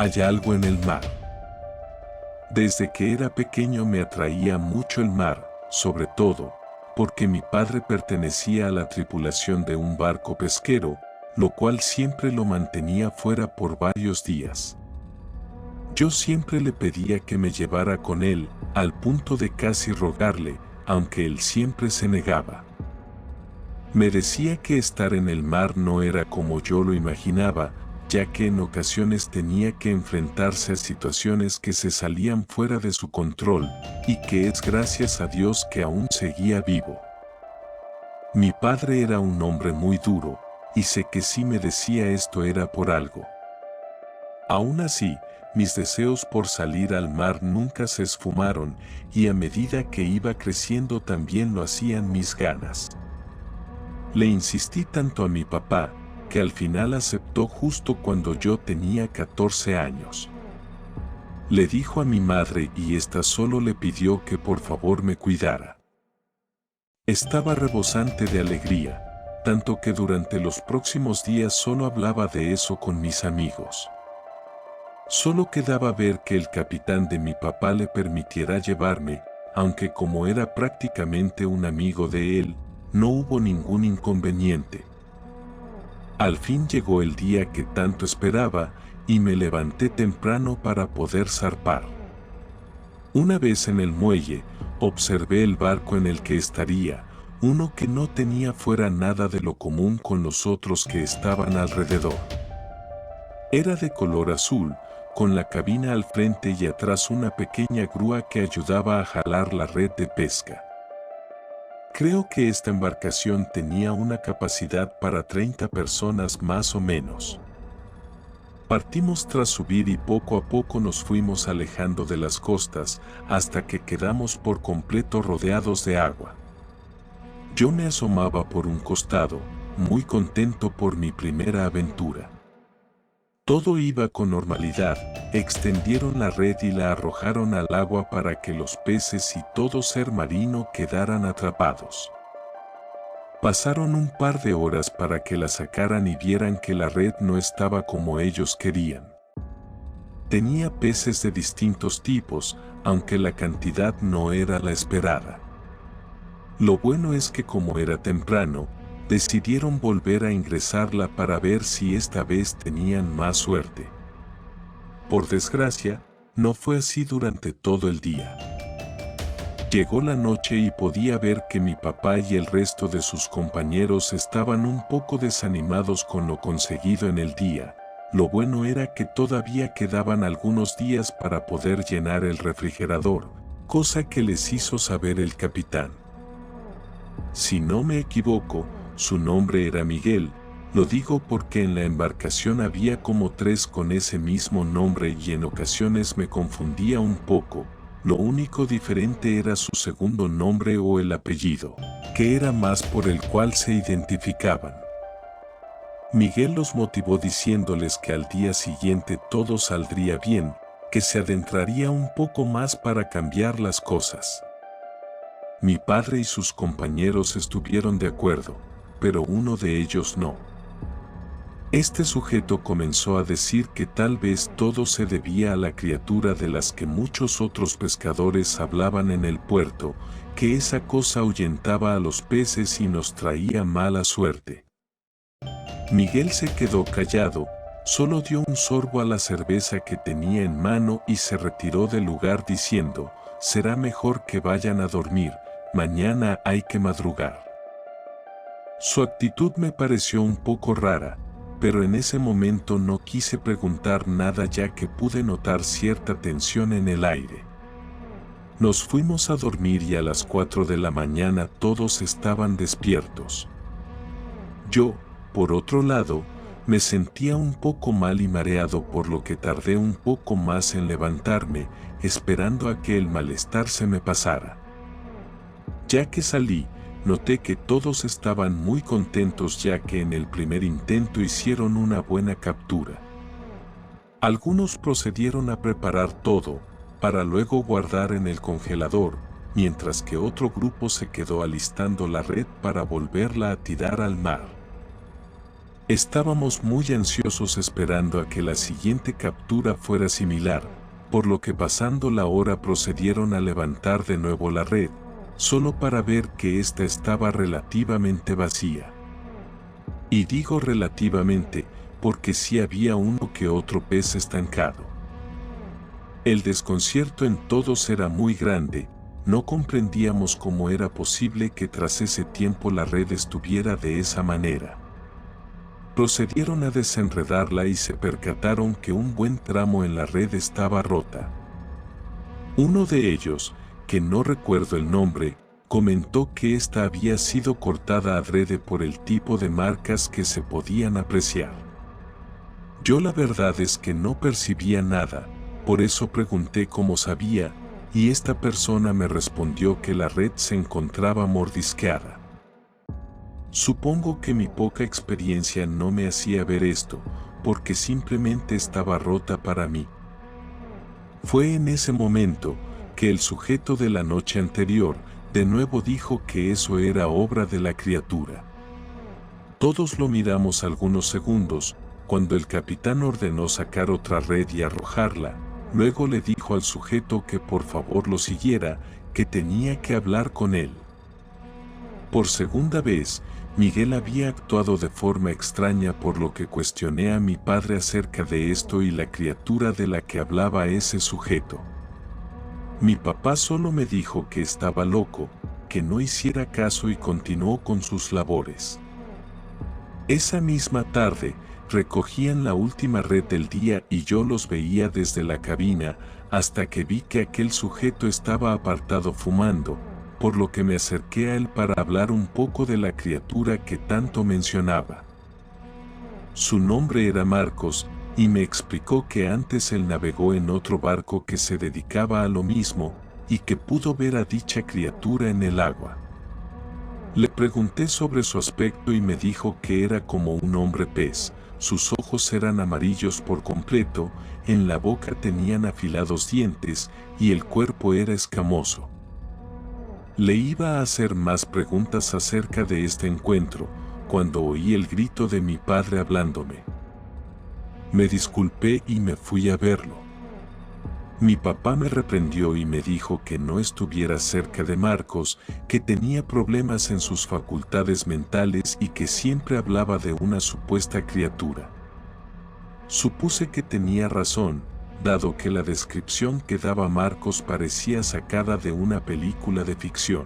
Hay algo en el mar. Desde que era pequeño me atraía mucho el mar, sobre todo, porque mi padre pertenecía a la tripulación de un barco pesquero, lo cual siempre lo mantenía fuera por varios días. Yo siempre le pedía que me llevara con él, al punto de casi rogarle, aunque él siempre se negaba. Me decía que estar en el mar no era como yo lo imaginaba, ya que en ocasiones tenía que enfrentarse a situaciones que se salían fuera de su control, y que es gracias a Dios que aún seguía vivo. Mi padre era un hombre muy duro, y sé que si me decía esto era por algo. Aún así, mis deseos por salir al mar nunca se esfumaron, y a medida que iba creciendo también lo hacían mis ganas. Le insistí tanto a mi papá, que al final aceptó justo cuando yo tenía 14 años. Le dijo a mi madre y ésta solo le pidió que por favor me cuidara. Estaba rebosante de alegría, tanto que durante los próximos días solo hablaba de eso con mis amigos. Solo quedaba ver que el capitán de mi papá le permitiera llevarme, aunque como era prácticamente un amigo de él, no hubo ningún inconveniente. Al fin llegó el día que tanto esperaba, y me levanté temprano para poder zarpar. Una vez en el muelle, observé el barco en el que estaría, uno que no tenía fuera nada de lo común con los otros que estaban alrededor. Era de color azul, con la cabina al frente y atrás una pequeña grúa que ayudaba a jalar la red de pesca. Creo que esta embarcación tenía una capacidad para 30 personas más o menos. Partimos tras subir y poco a poco nos fuimos alejando de las costas hasta que quedamos por completo rodeados de agua. Yo me asomaba por un costado, muy contento por mi primera aventura. Todo iba con normalidad, extendieron la red y la arrojaron al agua para que los peces y todo ser marino quedaran atrapados. Pasaron un par de horas para que la sacaran y vieran que la red no estaba como ellos querían. Tenía peces de distintos tipos, aunque la cantidad no era la esperada. Lo bueno es que como era temprano, decidieron volver a ingresarla para ver si esta vez tenían más suerte. Por desgracia, no fue así durante todo el día. Llegó la noche y podía ver que mi papá y el resto de sus compañeros estaban un poco desanimados con lo conseguido en el día. Lo bueno era que todavía quedaban algunos días para poder llenar el refrigerador, cosa que les hizo saber el capitán. Si no me equivoco, su nombre era Miguel. Lo digo porque en la embarcación había como 3 con ese mismo nombre y en ocasiones me confundía un poco. Lo único diferente era su segundo nombre o el apellido, que era más por el cual se identificaban. Miguel los motivó diciéndoles que al día siguiente todo saldría bien, que se adentraría un poco más para cambiar las cosas. Mi padre y sus compañeros estuvieron de acuerdo, pero uno de ellos no. Este sujeto comenzó a decir que tal vez todo se debía a la criatura de las que muchos otros pescadores hablaban en el puerto, que esa cosa ahuyentaba a los peces y nos traía mala suerte. Miguel se quedó callado, solo dio un sorbo a la cerveza que tenía en mano y se retiró del lugar diciendo, será mejor que vayan a dormir, mañana hay que madrugar. Su actitud me pareció un poco rara, pero en ese momento no quise preguntar nada ya que pude notar cierta tensión en el aire. Nos fuimos a dormir y a las 4 de la mañana todos estaban despiertos. Yo, por otro lado, me sentía un poco mal y mareado por lo que tardé un poco más en levantarme, esperando a que el malestar se me pasara. Ya que salí, noté que todos estaban muy contentos ya que en el primer intento hicieron una buena captura. Algunos procedieron a preparar todo, para luego guardar en el congelador, mientras que otro grupo se quedó alistando la red para volverla a tirar al mar. Estábamos muy ansiosos esperando a que la siguiente captura fuera similar, por lo que pasando la hora procedieron a levantar de nuevo la red, solo para ver que ésta estaba relativamente vacía. Y digo relativamente, porque sí había uno que otro pez estancado. El desconcierto en todos era muy grande, no comprendíamos cómo era posible que tras ese tiempo la red estuviera de esa manera. Procedieron a desenredarla y se percataron que un buen tramo en la red estaba rota. Uno de ellos, que no recuerdo el nombre, comentó que esta había sido cortada adrede por el tipo de marcas que se podían apreciar. Yo la verdad es que no percibía nada, por eso pregunté cómo sabía, y esta persona me respondió que la red se encontraba mordisqueada. Supongo que mi poca experiencia no me hacía ver esto, porque simplemente estaba rota para mí. Fue en ese momento que el sujeto de la noche anterior de nuevo dijo que eso era obra de la criatura. Todos lo miramos algunos segundos, cuando el capitán ordenó sacar otra red y arrojarla, luego le dijo al sujeto que por favor lo siguiera, que tenía que hablar con él. Por segunda vez, Miguel había actuado de forma extraña, por lo que cuestioné a mi padre acerca de esto y la criatura de la que hablaba ese sujeto. Mi papá solo me dijo que estaba loco, que no hiciera caso y continuó con sus labores. Esa misma tarde, recogían la última red del día y yo los veía desde la cabina hasta que vi que aquel sujeto estaba apartado fumando, por lo que me acerqué a él para hablar un poco de la criatura que tanto mencionaba. Su nombre era Marcos, y me explicó que antes él navegó en otro barco que se dedicaba a lo mismo, y que pudo ver a dicha criatura en el agua. Le pregunté sobre su aspecto y me dijo que era como un hombre pez, sus ojos eran amarillos por completo, en la boca tenían afilados dientes, y el cuerpo era escamoso. Le iba a hacer más preguntas acerca de este encuentro, cuando oí el grito de mi padre hablándome. Me disculpé y me fui a verlo. Mi papá me reprendió y me dijo que no estuviera cerca de Marcos, que tenía problemas en sus facultades mentales y que siempre hablaba de una supuesta criatura. Supuse que tenía razón, dado que la descripción que daba Marcos parecía sacada de una película de ficción.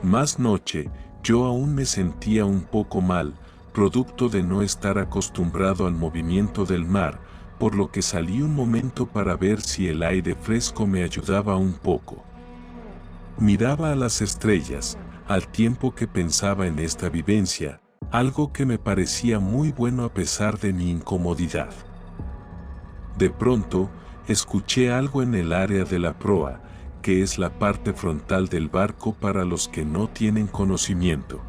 Más noche, yo aún me sentía un poco mal, producto de no estar acostumbrado al movimiento del mar, por lo que salí un momento para ver si el aire fresco me ayudaba un poco. Miraba a las estrellas, al tiempo que pensaba en esta vivencia, algo que me parecía muy bueno a pesar de mi incomodidad. De pronto, escuché algo en el área de la proa, que es la parte frontal del barco para los que no tienen conocimiento.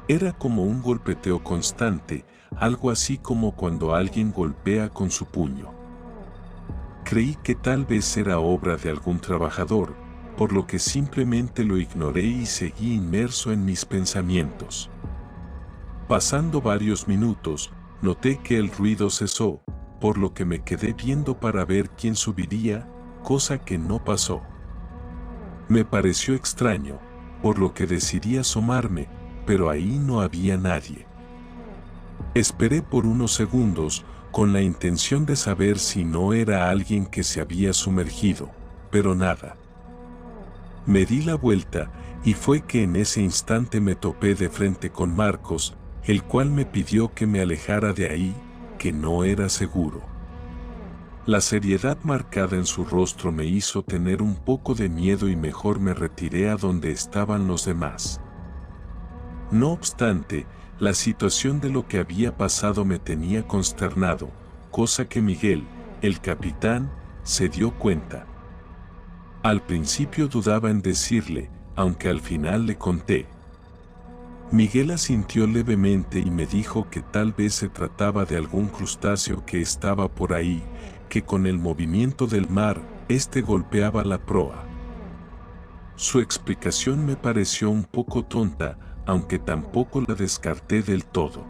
Era como un golpeteo constante, algo así como cuando alguien golpea con su puño. Creí que tal vez era obra de algún trabajador, por lo que simplemente lo ignoré y seguí inmerso en mis pensamientos. Pasando varios minutos, noté que el ruido cesó, por lo que me quedé viendo para ver quién subiría, cosa que no pasó. Me pareció extraño, por lo que decidí asomarme, pero ahí no había nadie. Esperé por unos segundos, con la intención de saber si no era alguien que se había sumergido, pero nada. Me di la vuelta, y fue que en ese instante me topé de frente con Marcos, el cual me pidió que me alejara de ahí, que no era seguro. La seriedad marcada en su rostro me hizo tener un poco de miedo y mejor me retiré a donde estaban los demás. No obstante, la situación de lo que había pasado me tenía consternado, cosa que Miguel, el capitán, se dio cuenta. Al principio dudaba en decirle, aunque al final le conté. Miguel asintió levemente y me dijo que tal vez se trataba de algún crustáceo que estaba por ahí, que con el movimiento del mar, este golpeaba la proa. Su explicación me pareció un poco tonta, aunque tampoco la descarté del todo.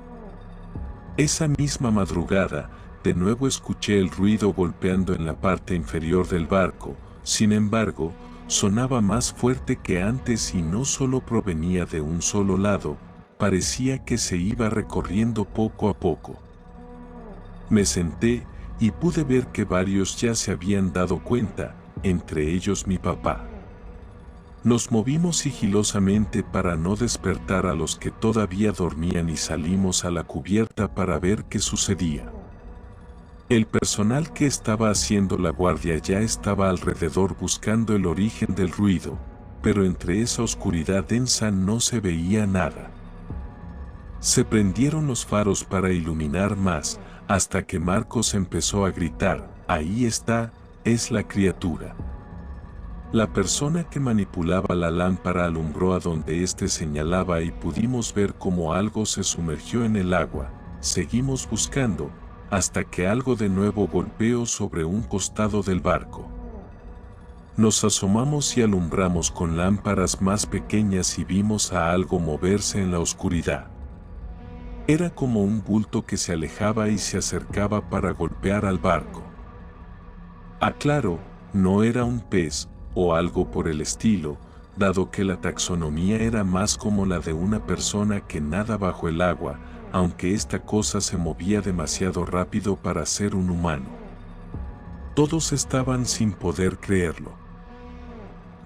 Esa misma madrugada, de nuevo escuché el ruido golpeando en la parte inferior del barco. Sin embargo, sonaba más fuerte que antes y no solo provenía de un solo lado, parecía que se iba recorriendo poco a poco. Me senté y pude ver que varios ya se habían dado cuenta, entre ellos mi papá. Nos movimos sigilosamente para no despertar a los que todavía dormían y salimos a la cubierta para ver qué sucedía. El personal que estaba haciendo la guardia ya estaba alrededor buscando el origen del ruido, pero entre esa oscuridad densa no se veía nada. Se prendieron los faros para iluminar más, hasta que Marcos empezó a gritar: «Ahí está, es la criatura». La persona que manipulaba la lámpara alumbró a donde éste señalaba y pudimos ver cómo algo se sumergió en el agua. Seguimos buscando, hasta que algo de nuevo golpeó sobre un costado del barco. Nos asomamos y alumbramos con lámparas más pequeñas y vimos a algo moverse en la oscuridad. Era como un bulto que se alejaba y se acercaba para golpear al barco. Aclaro, no era un pez o algo por el estilo, dado que la taxonomía era más como la de una persona que nada bajo el agua, aunque esta cosa se movía demasiado rápido para ser un humano. Todos estaban sin poder creerlo.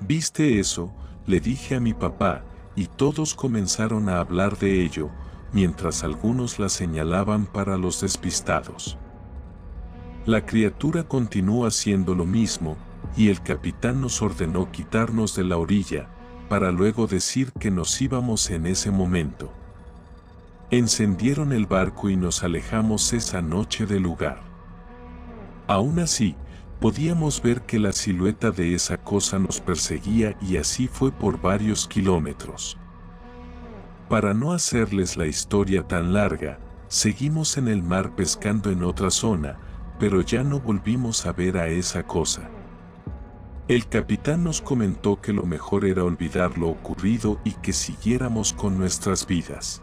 ¿Viste eso?, le dije a mi papá, y todos comenzaron a hablar de ello, mientras algunos la señalaban para los despistados. La criatura continuó haciendo lo mismo, y el capitán nos ordenó quitarnos de la orilla, para luego decir que nos íbamos en ese momento. Encendieron el barco y nos alejamos esa noche del lugar. Aún así, podíamos ver que la silueta de esa cosa nos perseguía y así fue por varios kilómetros. Para no hacerles la historia tan larga, seguimos en el mar pescando en otra zona, pero ya no volvimos a ver a esa cosa. El capitán nos comentó que lo mejor era olvidar lo ocurrido y que siguiéramos con nuestras vidas.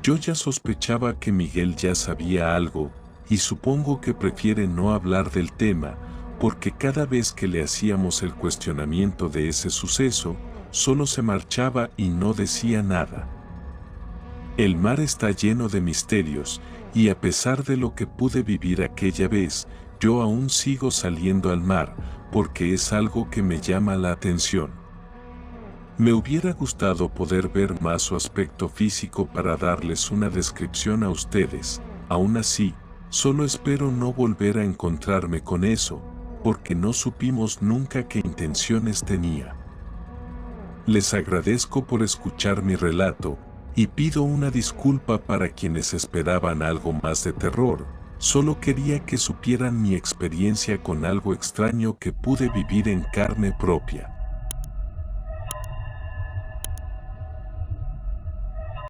Yo ya sospechaba que Miguel ya sabía algo, y supongo que prefiere no hablar del tema, porque cada vez que le hacíamos el cuestionamiento de ese suceso, solo se marchaba y no decía nada. El mar está lleno de misterios, y a pesar de lo que pude vivir aquella vez, yo aún sigo saliendo al mar, porque es algo que me llama la atención. Me hubiera gustado poder ver más su aspecto físico para darles una descripción a ustedes. Aún así, solo espero no volver a encontrarme con eso, porque no supimos nunca qué intenciones tenía. Les agradezco por escuchar mi relato, y pido una disculpa para quienes esperaban algo más de terror. Solo quería que supieran mi experiencia con algo extraño que pude vivir en carne propia.